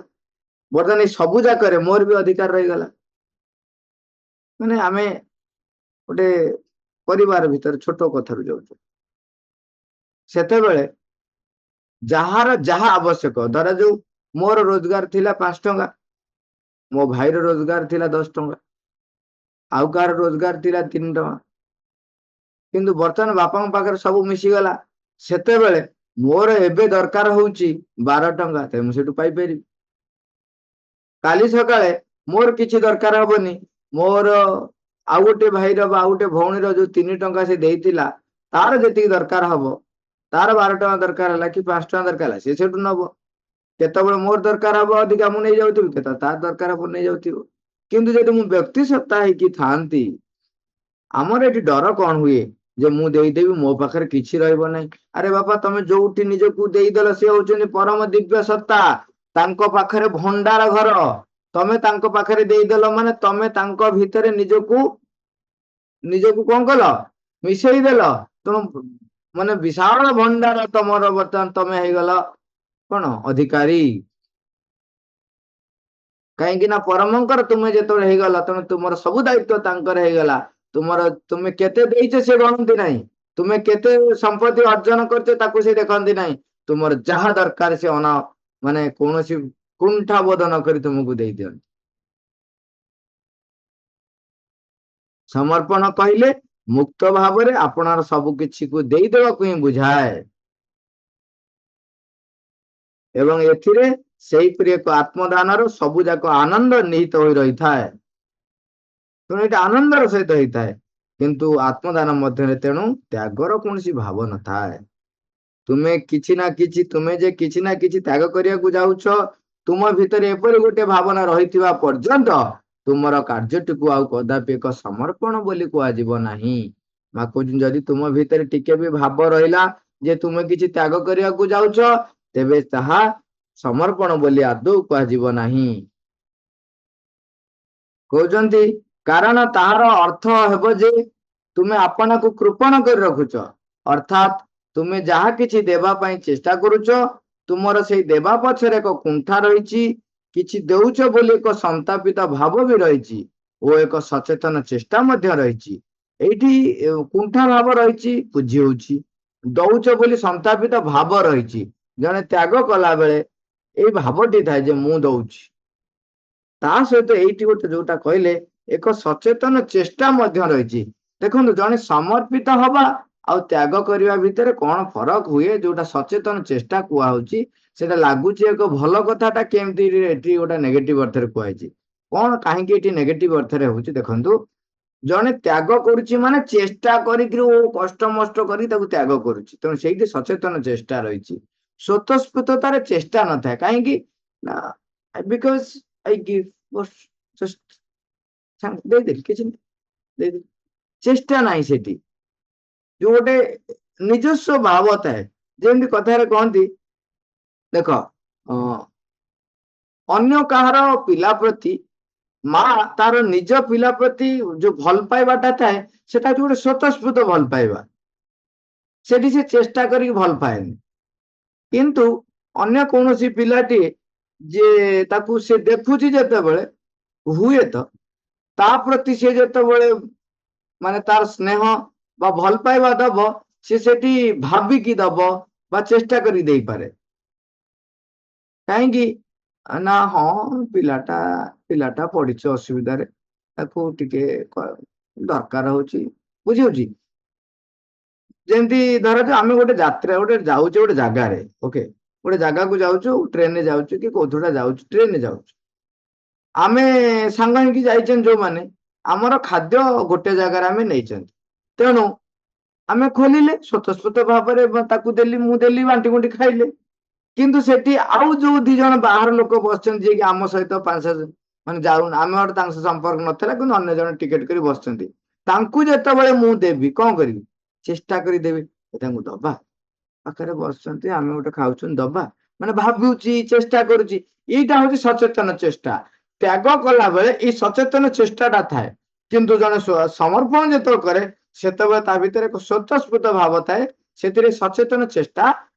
ବର୍ତ୍ତମାନ ଏଇ ସବୁ ଯାକରେ ମୋର ବି ଅଧିକାର ରହିଗଲା। ମାନେ ଆମେ ଗୋଟେ ପରିବାର ଭିତରେ ଛୋଟ କଥାରୁ ଯାଉଛୁ। ସେତେବେଳେ ଯାହାର ଯାହା ଆବଶ୍ୟକ, ଧରାଯାଉ ମୋର ରୋଜଗାର ଥିଲା 5 ଟଙ୍କା, ମୋ ଭାଇର ରୋଜଗାର ଥିଲା 10 ଟଙ୍କା, ଆଉ କାହାର ରୋଜଗାର ଥିଲା 3 ଟଙ୍କା, କିନ୍ତୁ ବର୍ତ୍ତମାନ ବାପାଙ୍କ ପାଖରେ ସବୁ ମିଶିଗଲା। ସେତେବେଳେ ମୋର ଏବେ ଦରକାର ହଉଛି 12 ଟଙ୍କା, ତେଣୁ ମୁଁ ସେଠୁ ପାଇପାରିବି। କାଲି ସକାଳେ ମୋର କିଛି ଦରକାର ହବନି, ମୋର ଆଉ ଗୋଟେ ଭାଇର ବା ଆଉ ଗୋଟେ ଭଉଣୀର ଯୋଉ 3 ଟଙ୍କା ସେ ଦେଇଥିଲା, ତାର ଯେତିକି ଦରକାର ହବ, ତାର 12 ଟଙ୍କା ଦରକାର ହେଲା କି 5 ଟଙ୍କା ଦରକାର ହେଲା, ସେ ସେଠୁ ନବ। କେତେବେଳେ ମୋର ଦରକାର ହବ ଅଧିକା ମୁଁ ନେଇଯାଉଥିବି, କେତେବେଳେ ତାର ଦରକାର ହବ ନେଇଯାଉଥିବ। କିନ୍ତୁ ଯଦି ମୁଁ ବ୍ୟକ୍ତି ସତ୍ତା ହେଇକି ଥାନ୍ତି, ଆମର ଏଠି ଡର କଣ ହୁଏ, ଯେ ମୁଁ ଦେଇଦେବି ମୋ ପାଖରେ କିଛି ରହିବ ନାହିଁ। ଆରେ ବାପା, ତମେ ଯୋଉଠି ନିଜକୁ ଦେଇଦେଲ, ସେ ହଉଛନ୍ତି ପରମ ଦିବ୍ୟ ସତ୍ତା, ତାଙ୍କ ପାଖରେ ଭଣ୍ଡାର ଘର। ତମେ ତାଙ୍କ ପାଖରେ ଦେଇଦେଲ ମାନେ ତମେ ତାଙ୍କ ଭିତରେ ନିଜକୁ କଣ କଲ, ମିଶେଇ ଦେଲ। ତେଣୁ ମାନେ ବିଶାଳ ଭଣ୍ଡାର ତମର, ବର୍ତ୍ତମାନ ତମେ ହେଇଗଲ କଣ, ଅଧିକାରୀ। କାହିଁକି ନା ପରମଙ୍କର ତୁମେ ଯେତେବେଳେ ହେଇଗଲା, ତେଣୁ ତୁମର ସବୁ ଦାୟିତ୍ୱ ତାଙ୍କର ହେଇଗଲା। ତୁମେ କେତେ ଦେଇଛ ସେ ଗଣନ୍ତି ନାହିଁ, ତୁମେ କେତେ ସମ୍ପତ୍ତି ଅର୍ଜନ କରିଛ ତାକୁ ସେ ଦେଖନ୍ତି ନାହିଁ। ତୁମର ଯାହା ଦରକାର ସେ ମାନେ କୌଣସି କୁଣ୍ଠା ବୋଧ ନ କରି ତୁମକୁ ଦେଇ ଦିଅନ୍ତି। ସମର୍ପଣ କହିଲେ ମୁକ୍ତ ଭାବରେ ଆପଣାର ସବୁ କିଛିକୁ ଦେଇଦେବାକୁ ହିଁ ବୁଝାଏ ଏବଂ ଏଥିରେ ସେହିପରି ଏକ ଆତ୍ମଦାନର ସବୁ ଯାକ ଆନନ୍ଦ ନିହିତ ହୋଇ ରହିଥାଏ। ତେଣୁ ଏଇଟା ଆନନ୍ଦର ସହିତ ହେଇଥାଏ, କିନ୍ତୁ ଆତ୍ମଦାନ ମଧ୍ୟରେ ତେଣୁ ତ୍ୟାଗର କୌଣସି ଭାବ ନଥାଏ। ତୁମେ ଯେ କିଛି ନା କିଛି ତ୍ୟାଗ କରିବାକୁ ଯାଉଛ, ତୁମ ଭିତରେ ଏପରି ଗୋଟେ ଭାବନା ରହିଥିବା ପର୍ଯ୍ୟନ୍ତ ତୁମର କାର୍ଯ୍ୟଟିକୁ ଆଉ କଦାପି ଏକ ସମର୍ପଣ ବୋଲି କୁହାଯିବ ନାହିଁ। ମା କହୁଛନ୍ତି, ଯଦି ତୁମ ଭିତରେ ଟିକେ ବି ଭାବ ରହିଲା ଯେ ତୁମେ କିଛି ତ୍ୟାଗ କରିବାକୁ ଯାଉଛ, ତେବେ ତାହା ସମର୍ପଣ ବୋଲି ଆଦୌ କୁହାଯିବ ନାହିଁ। କହୁଛନ୍ତି, କାରଣ ତାହାର ଅର୍ଥ ହେବ ଯେ ତୁମେ ଆପଣାକୁ କୃପଣ କରି ରଖୁଛ, ଅର୍ଥାତ୍ ତୁମେ ଯାହା କିଛି ଦେବା ପାଇଁ ଚେଷ୍ଟା କରୁଛ, ତୁମର ସେଇ ଦେବା ପଛରେ ଏକ କୁଣ୍ଠା ରହିଛି, କିଛି ଦେଉଛ ବୋଲି ଏକ ସନ୍ତାପିତ ଭାବ ବି ରହିଛି ଓ ଏକ ସଚେତନ ଚେଷ୍ଟା ମଧ୍ୟ ରହିଛି। ଏଇଠି କୁଣ୍ଠା ଭାବ ରହିଛି ବୁଝି ହଉଛି, ଦଉଛ ବୋଲି ସନ୍ତାପିତ ଭାବ ରହିଛି। ଜଣେ ତ୍ୟାଗ କଲା ବେଳେ ଏଇ ଭାବଟି ଥାଏ ଯେ ମୁଁ ଦଉଛି। ତା ସହିତ ଏଇଠି ଗୋଟେ ଯୋଉଟା କହିଲେ ଏକ ସଚେତନ ଚେଷ୍ଟା ମଧ୍ୟ ରହିଛି। ଦେଖନ୍ତୁ, ଜଣେ ସମର୍ପିତ ହବା ଆଉ ତ୍ୟାଗ କରିବା ଭିତରେ କଣ ଫରକ ହୁଏ, ଯୋଉଟା ସଚେତନ ଚେଷ୍ଟା କୁହାହଉଛି, ସେଟା ଲାଗୁଛି ଏକ ଭଲ କଥାଟା, କେମିତି ଏଠି ଗୋଟେ ନେଗେଟିଭ ଅର୍ଥରେ କୁହାଯାଇଛି। କଣ କାହିଁକି ଏଠି ନେଗେଟିଭ ଅର୍ଥରେ ହଉଛି ଦେଖନ୍ତୁ, ଜଣେ ତ୍ୟାଗ କରୁଛି ମାନେ ଚେଷ୍ଟା କରିକି କଷ୍ଟ ମଷ୍ଟ କରି ତାକୁ ତ୍ୟାଗ କରୁଛି, ତେଣୁ ସେଇଠି ସଚେତନ ଚେଷ୍ଟା ରହିଛି। ସ୍ୱତଃସ୍ଫୂର୍ତ୍ତତାରେ ଚେଷ୍ଟା ନଥାଏ, କାହିଁକି ନା ବିକଜ ଆଇ ଗିଭ୍ ଦେଇଦେଲି କିଛି ଦେଇଦେଲି, ଚେଷ୍ଟା ନାହିଁ ସେଠି। ଯୋଉ ଗୋଟେ ନିଜସ୍ୱ ଭାବ ଥାଏ, ଯେମିତି କଥାରେ କହନ୍ତି, ଦେଖ ଅନ୍ୟ କାହାର ପିଲା ପ୍ରତି ମା ତାର ନିଜ ପିଲା ପ୍ରତି ଯୋଉ ଭଲ ପାଇବାଟା ଥାଏ, ସେଟା ଗୋଟେ ସ୍ୱତଃସ୍ଫୂର୍ତ୍ତ ଭଲ ପାଇବା, ସେଠି ସେ ଚେଷ୍ଟା କରିକି ଭଲ ପାଏନି। କିନ୍ତୁ ଅନ୍ୟ କୌଣସି ପିଲାଟିଏ ଯେ ତାକୁ ସେ ଦେଖୁଛି ଯେତେବେଳେ, ହୁଏତ ତା ପ୍ରତି ସେ ଯେତେବେଳେ ମାନେ ତାର ସ୍ନେହ ବା ଭଲ ପାଇବା ଦବ, ସେ ସେଠି ଭାବିକି ଦବ ବା ଚେଷ୍ଟା କରି ଦେଇପାରେ। କାହିଁକି ନା ହଁ ପିଲାଟା ପଡିଛି ଅସୁବିଧାରେ, ତାକୁ ଟିକେ ଦରକାର ହଉଛି, ବୁଝି ହଉଛି। ଯେମିତି ଧର ଆମେ ଗୋଟେ ଯାତ୍ରା ଗୋଟେ ଯାଉଛେ ଗୋଟେ ଜାଗାରେ, ଓକେ, ଗୋଟେ ଜାଗାକୁ ଯାଉଛୁ, ଟ୍ରେନରେ ଯାଉଛୁ କି କୋଉଥିରେ ଯାଉଛୁ, ଟ୍ରେନରେ ଯାଉଛୁ, ଆମେ ସାଙ୍ଗ ହେଇକି ଯାଇଛନ୍ତି ଯୋଉମାନେ, ଆମର ଖାଦ୍ୟ ଗୋଟେ ଜାଗାରେ ଆମେ ନେଇଛନ୍ତି, ତେଣୁ ଆମେ ଖୋଲିଲେ ସ୍ୱତଃସ୍ଫୂର୍ତ୍ତ ଭାବରେ ତାକୁ ଦେଲି, ମୁଁ ଦେଲି, ବାଣ୍ଟି କୁଣ୍ଟି ଖାଇଲେ। କିନ୍ତୁ ସେଠି ଆଉ ଯୋଉ 2 ଜଣ ବାହାର ଲୋକ ବସିଛନ୍ତି, ଯିଏକି ଆମ ସହିତ 5 ମାନେ ଯାଉନ, ଆମର ତାଙ୍କ ସହ ସମ୍ପର୍କ ନଥିଲା, କିନ୍ତୁ ଅନ୍ୟ ଜଣ ଟିକେଟ କରି ବସିଛନ୍ତି, ତାଙ୍କୁ ଯେତେବେଳେ ମୁଁ ଦେବି, କଣ କରିବି, ଚେଷ୍ଟା କରିଦେବି ତାଙ୍କୁ ଦବା, ପାଖରେ ବସିଛନ୍ତି, ଆମେ ଗୋଟେ ଖାଉଛନ୍ତି, ଦବା, ମାନେ ଭାବୁଛି, ଚେଷ୍ଟା କରୁଛି। ଏଇଟା ହଉଛି ସଚେତନ ଚେଷ୍ଟା। ତ୍ୟାଗ କଲା ବେଳେ ଏଇ ସଚେତନ ଚେଷ୍ଟାଟା ଥାଏ, କିନ୍ତୁ ଜଣେ ସମର୍ପଣ ଯେତେବେଳେ କରେ, ସେତେବେଳେ ତା ଭିତରେ ଏକ ସ୍ୱତଃସ୍ଫୂର୍ତ୍ତ ଭାବ ଥାଏ, ସେଥିରେ ସଚେତନ ଚେଷ୍ଟା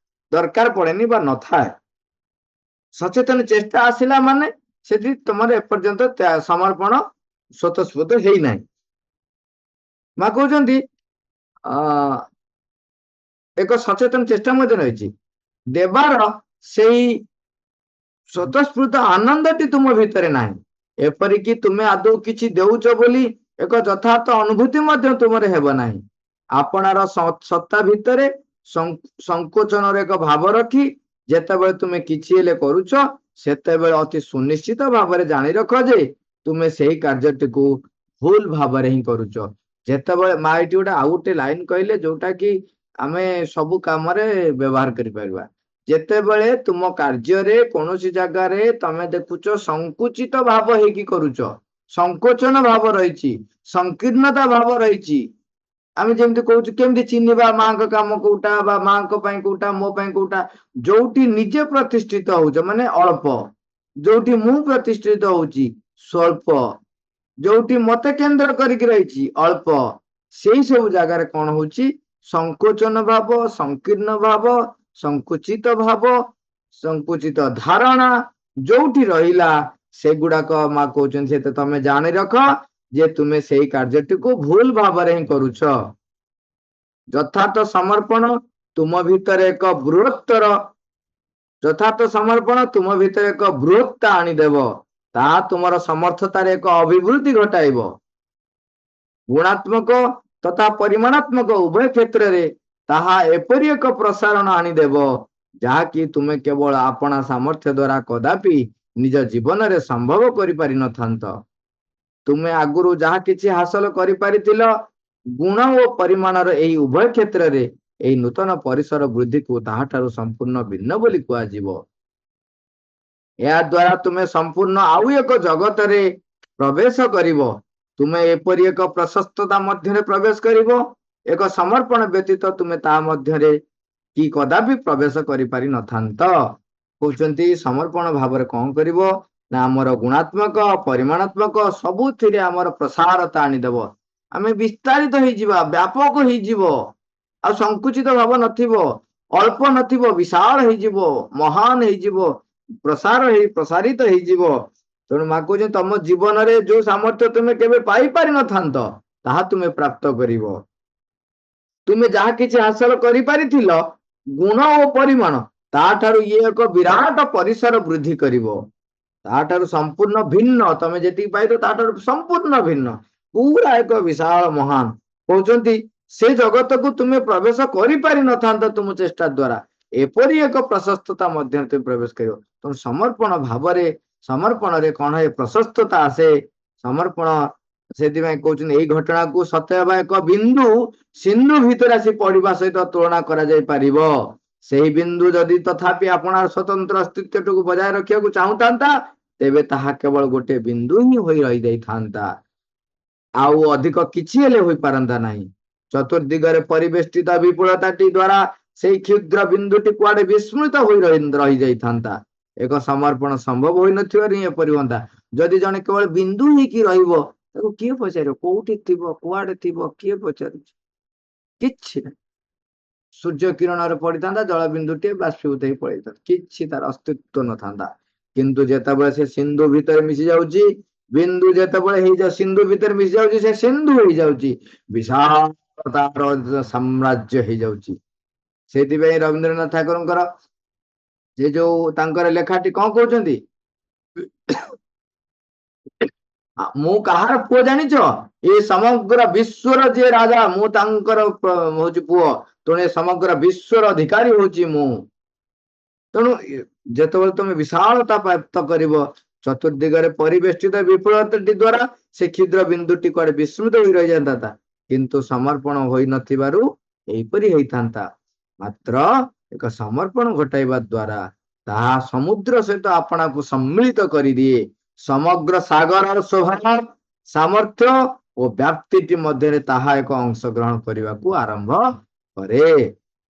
ଦରକାର ପଡେନି ବା ନଥାଏ। ସଚେତନ ଚେଷ୍ଟା ଆସିଲା ମାନେ ସେଠି ତମର ଏପର୍ଯ୍ୟନ୍ତ ସମର୍ପଣ ସ୍ୱତଃସ୍ଫୂର୍ତ୍ତ ହେଇନାହିଁ। ମା କହୁଛନ୍ତି ଏକ ସଚେତନ ଚେଷ୍ଟା ମଧ୍ୟ ରହିଛି, ଦେବାର ସେଇ ସ୍ୱତଃସ୍ଫୂର୍ତ୍ତ ଆନନ୍ଦଟି ତୁମ ଭିତରେ ନାହିଁ, ଏପରିକି ତୁମେ ଆଦୌ କିଛି ଦେଉଛ ବୋଲି ଏକ ଯଥାର୍ଥ ଅନୁଭୂତି ମଧ୍ୟ ତୁମର ହେବ ନାହିଁ। ଆପଣାର ସତ୍ତା ଭିତରେ ସଂକୋଚନର ଏକ ଭାବ ରଖି ଯେତେବେଳେ ତୁମେ କିଛି ହେଲେ କରୁଛ, ସେତେବେଳେ ଅତି ସୁନିଶ୍ଚିତ ଭାବରେ ଜାଣି ରଖ ଯେ ତୁମେ ସେହି କାର୍ଯ୍ୟଟିକୁ ଭୁଲ ଭାବରେ ହିଁ କରୁଛ। ଯେତେବେଳେ ମା ଏଠି ଗୋଟେ ଆଉ ଗୋଟେ ଲାଇନ କହିଲେ, ଯୋଉଟା କି ଆମେ ସବୁ କାମରେ ବ୍ୟବହାର କରିପାରିବା। ଯେତେବେଳେ ତୁମ କାର୍ଯ୍ୟରେ କୌଣସି ଜାଗାରେ ତମେ ଦେଖୁଛ ସଂକୁଚିତ ଭାବ ହେଇକି କରୁଛ, ସଂକୋଚନ ଭାବ ରହିଛି, ସଂକୀର୍ଣ୍ଣତା ଭାବ ରହିଛି, ଆମେ ଯେମିତି କହୁଛୁ କେମିତି ଚିହ୍ନିବା ମାଙ୍କ କାମ କୋଉଟା ବା ମାଙ୍କ ପାଇଁ କୋଉଟା, ମୋ ପାଇଁ କୋଉଟା, ଯୋଉଠି ନିଜେ ପ୍ରତିଷ୍ଠିତ ହଉଛ ମାନେ ଅଳ୍ପ, ଯୋଉଠି ମୁଁ ପ୍ରତିଷ୍ଠିତ ହଉଛି ସ୍ୱଳ୍ପ, ଯୋଉଠି ମତେ କେନ୍ଦ୍ର କରିକି ରହିଛି ଅଳ୍ପ, ସେଇ ସବୁ ଜାଗାରେ କଣ ହଉଛି, ସଂକୋଚନ ଭାବ, ସଂକୀର୍ଣ୍ଣ ଭାବ, ସଂକୁଚିତ ଭାବ, ସଂକୁଚିତ ଧାରଣା ଯୋଉଠି ରହିଲା, ସେଗୁଡାକ ମା କହୁଛନ୍ତି ସେ ତମେ ଜାଣି ରଖ ଯେ ତୁମେ ସେଇ କାର୍ଯ୍ୟଟିକୁ ଭୁଲ ଭାବରେ ହିଁ କରୁଛ। ଯଥାର୍ଥ ସମର୍ପଣ ତୁମ ଭିତରେ ଏକ ବୃହତ୍ତର ଯଥାର୍ଥ ସମର୍ପଣ ତୁମ ଭିତରେ ଏକ ବୃହତ୍ତା ଆଣିଦେବ, ତାହା ତୁମର ସମର୍ଥତାରେ ଏକ ଅଭିବୃଦ୍ଧି ଘଟାଇବ। ଗୁଣାତ୍ମକ ତଥା ପରିମାଣାତ୍ମକ ଉଭୟ କ୍ଷେତ୍ରରେ ତାହା ଏପରି ଏକ ପ୍ରସାରଣ ଆଣିଦେବ, ଯାହାକି ତୁମେ କେବଳ ଆପଣା ସାମର୍ଥ୍ୟ ଦ୍ୱାରା କଦାପି ନିଜ ଜୀବନରେ ସମ୍ଭବ କରିପାରିନଥାନ୍ତ। ତୁମେ ଆଗରୁ ଯାହା କିଛି ହାସଲ କରିପାରିଥିଲ, ଗୁଣ ଓ ପରିମାଣର ଏହି ଉଭୟ କ୍ଷେତ୍ରରେ ଏହି ନୂତନ ପରିସର ବୃଦ୍ଧିକୁ ତାହାଠାରୁ ସମ୍ପୂର୍ଣ୍ଣ ଭିନ୍ନ ବୋଲି କୁହାଯିବ। ଏହା ଦ୍ୱାରା ତୁମେ ସମ୍ପୂର୍ଣ୍ଣ ଆଉ ଏକ ଜଗତରେ ପ୍ରବେଶ କରିବ। ତୁମେ ଏପରି ଏକ ପ୍ରଶସ୍ତତା ମଧ୍ୟରେ ପ୍ରବେଶ କରିବ, ଏକ ସମର୍ପଣ ବ୍ୟତୀତ ତୁମେ ତା ମଧ୍ୟରେ କି କଦାପି ପ୍ରବେଶ କରିପାରିନଥାନ୍ତ। କହୁଛନ୍ତି ସମର୍ପଣ ଭାବରେ କଣ କରିବ ନା ଆମର ଗୁଣାତ୍ମକ ପରିମାଣାତ୍ମକ ସବୁଥିରେ ଆମର ପ୍ରସାରତା ଆଣିଦେବ, ଆମେ ବିସ୍ତାରିତ ହେଇଯିବା, ବ୍ୟାପକ ହେଇଯିବ। ଆଉ ସଂକୁଚିତ ଭାବ ନଥିବ, ଅଳ୍ପ ନଥିବ, ବିଶାଳ ହେଇଯିବ, ମହାନ ହେଇଯିବ, ପ୍ରସାରିତ ହେଇଯିବ। ତେଣୁ ମା କହୁଛନ୍ତି ତମ ଜୀବନରେ ଯୋଉ ସାମର୍ଥ୍ୟ ତୁମେ କେବେ ପାଇପାରିନଥାନ୍ତ ତାହା ତୁମେ ପ୍ରାପ୍ତ କରିବ। ତୁମେ ଯାହା କିଛି ହାସଲ କରିପାରିଥିଲ ଗୁଣ ଓ ପରିମାଣ ତାଠାରୁ ଇଏ ଏକ ବିରାଟ ପରିସର ବୃଦ୍ଧି କରିବ। ତାଠାରୁ ସମ୍ପୂର୍ଣ୍ଣ ଭିନ୍ନ, ତମେ ଯେତିକି ପାଇଛ ତାଠାରୁ ସମ୍ପୂର୍ଣ୍ଣ ଭିନ୍ନ, ପୁରା ଏକ ବିଶାଳ ମହାନ। କହୁଛନ୍ତି ସେ ଜଗତକୁ ତୁମେ ପ୍ରବେଶ କରିପାରିନଥାନ୍ତ ତୁମ ଚେଷ୍ଟା ଦ୍ୱାରା, ଏପରି ଏକ ପ୍ରଶସ୍ତତା ମଧ୍ୟରେ ତୁମେ ପ୍ରବେଶ କରିବ। ତେଣୁ ସମର୍ପଣ ଭାବରେ, ସମର୍ପଣରେ କଣ ଏ ପ୍ରଶସ୍ତତା ଆସେ। ସମର୍ପଣ, ସେଥିପାଇଁ କହୁଛନ୍ତି ଏଇ ଘଟଣାକୁ ସତେଅବା ଏକ ବିନ୍ଦୁ ସିନ୍ଧୁ ଭିତରେ ଆସି ପଡିବା ସହିତ ତୁଳନା କରାଯାଇ ପାରିବ। ସେହି ବିନ୍ଦୁ ଯଦି ତଥାପି ଆପଣାର ସ୍ୱତନ୍ତ୍ର ଅସ୍ତିତ୍ୱଟିକୁ ବଜାୟ ରଖିବାକୁ ଚାହୁଁଥାନ୍ତା ତେବେ ତାହା କେବଳ ଗୋଟେ ବିନ୍ଦୁ ହିଁ ହୋଇ ରହିଯାଇଥାନ୍ତା, ଆଉ ଅଧିକ କିଛି ହେଲେ ହୋଇପାରନ୍ତା ନାହିଁ। ଚତୁର୍ଦିଗରେ ପରିବେଷ୍ଟିତ ବିପୁଳତାଟି ଦ୍ୱାରା ସେଇ କ୍ଷୁଦ୍ର ବିନ୍ଦୁଟି କୁଆଡେ ବିସ୍ମୃତ ହୋଇ ରହିଯାଇଥାନ୍ତା। ଏକ ସମର୍ପଣ ସମ୍ଭବ ହୋଇନଥିବାରୁ ହିଁ ଏପରି ହୁଅନ୍ତା। ଯଦି ଜଣେ କେବଳ ବିନ୍ଦୁ ହେଇକି ରହିବ ତାକୁ କିଏ ପଚାରିବ କୋଉଠି ଥିବ, କୁଆଡେ ଥିବ, କିଏ ପଚାରୁଛି? କିଛି ନାହିଁ। ସୂର୍ଯ୍ୟ କିରଣରେ ପଡିଥାନ୍ତା, ଜଳ ବିନ୍ଦୁଟିଏ ବାଷ୍ପୀଭୂତ ହେଇ ପଳେଇଥାନ୍ତା, କିଛି ତାର ଅସ୍ତିତ୍ୱ ନଥାନ୍ତା। କିନ୍ତୁ ଯେତେବେଳେ ସେ ସିନ୍ଧୁ ଭିତରେ ମିଶି ଯାଉଛି, ବିନ୍ଦୁ ଯେତେବେଳେ ହେଇଯାଉ ସିନ୍ଧୁ ଭିତରେ ମିଶି ଯାଉଛି, ସେ ସିନ୍ଧୁ ହେଇଯାଉଛି, ବିଶାଳ ତାର ସାମ୍ରାଜ୍ୟ ହେଇଯାଉଛି। ସେଥିପାଇଁ ରବୀନ୍ଦ୍ରନାଥ ଠାକୁରଙ୍କର ସେ ଯୋଉ ତାଙ୍କର ଲେଖାଟି କଣ କହୁଛନ୍ତି, ମୁଁ କାହାର ପୁଅ ଜାଣିଛ? ଏ ସମଗ୍ର ବିଶ୍ୱର ଯିଏ ରାଜା ମୁଁ ତାଙ୍କର ହଉଛି ପୁଅ, ତେଣୁ ଏ ସମଗ୍ର ବିଶ୍ୱର ଅଧିକାରୀ ହଉଛି ମୁଁ। ତେଣୁ ଯେତେବେଳେ ତମେ ବିଶାଳତା ପ୍ରାପ୍ତ କରିବ, ଚତୁର୍ଦିଗରେ ପରିବେଷ୍ଟିତ ବିପୁଳତାଟି ଦ୍ୱାରା ସେ କ୍ଷୁଦ୍ର ବିନ୍ଦୁଟି କୁଆଡେ ବିସ୍ମୃତ ହୋଇ ରହିଯାଇଥାନ୍ତା, କିନ୍ତୁ ସମର୍ପଣ ହୋଇନଥିବାରୁ ଏହିପରି ହେଇଥାନ୍ତା। ମାତ୍ର ଏକ ସମର୍ପଣ ଘଟାଇବା ଦ୍ୱାରା ତାହା ସମୁଦ୍ର ସହିତ ଆପଣାକୁ ସମ୍ମିଳିତ କରିଦିଏ। ସମଗ୍ର ସାଗରର ଶୋଭା, ସାମର୍ଥ୍ୟ ଓ ବ୍ୟାପ୍ତିଟି ମଧ୍ୟରେ ତାହା ଏକ ଅଂଶଗ୍ରହଣ କରିବାକୁ ଆରମ୍ଭ କରେ।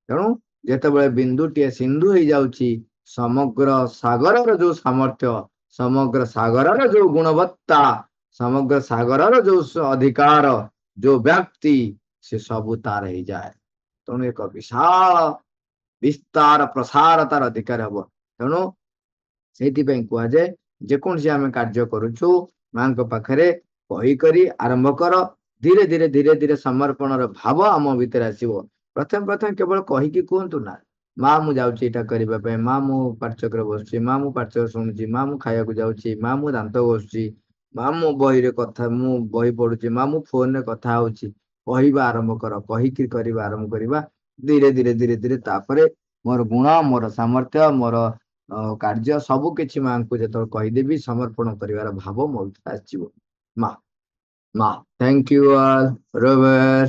ତେଣୁ ଯେତେବେଳେ ବିନ୍ଦୁଟିଏ ସିନ୍ଧୁ ହେଇଯାଉଛି, ସମଗ୍ର ସାଗରର ଯୋଉ ସାମର୍ଥ୍ୟ, ସମଗ୍ର ସାଗରର ଯୋଉ ଗୁଣବତ୍ତା, ସମଗ୍ର ସାଗରର ଯୋଉ ଅଧିକାର, ଯୋଉ ବ୍ୟାପ୍ତି, ସେ ସବୁ ତାର ହେଇଯାଏ। ତେଣୁ ଏକ ବିଶାଳ ବିସ୍ତାର ପ୍ରସାର ତାର ଅଧିକାର ହବ। ତେଣୁ ସେଇଥିପାଇଁ କୁହାଯାଏ ଯେକୌଣସି ଆମେ କାର୍ଯ୍ୟ କରୁଛୁ ମାଙ୍କ ପାଖରେ କହିକରି ଆରମ୍ଭ କର, ଧୀରେ ଧୀରେ ଧୀରେ ଧୀରେ ସମର୍ପଣର ଭାବ ଆମ ଭିତରେ ଆସିବ। ପ୍ରଥମେ ପ୍ରଥମେ କେବଳ କହିକି କୁହନ୍ତୁ ନା, ମା ମୁଁ ଯାଉଛି ଏଇଟା କରିବା ପାଇଁ, ମା ମୁଁ ପାଠଚକ୍ର ବସୁଛି, ମା ମୁଁ ପାଠଚକ୍ର ଶୁଣୁଛି, ମା ମୁଁ ଖାଇବାକୁ ଯାଉଛି, ମା ମୁଁ ଦାନ୍ତ ଘଷୁଛି, ମା ମୁଁ ମୁଁ ବହି ପଢୁଛି, ମା ମୁଁ ଫୋନରେ କଥା ହଉଛି। କହିବା ଆରମ୍ଭ କର, କହିକି କରିବା ଆରମ୍ଭ କରିବା। ଧୀରେ ଧୀରେ ଧୀରେ ଧୀରେ ତାପରେ ମୋର ଗୁଣ, ମୋର ସାମର୍ଥ୍ୟ, ମୋର କାର୍ଯ୍ୟ ସବୁ କିଛି ମାଙ୍କୁ ଯେତେବେଳେ କହିଦେବି, ସମର୍ପଣ କରିବାର ଭାବ ମୋ ଭିତରେ ଆସିଯିବ। ମା, ମା, ଥ୍ୟାଙ୍କ ୟୁ ଅଲ୍, ରବର।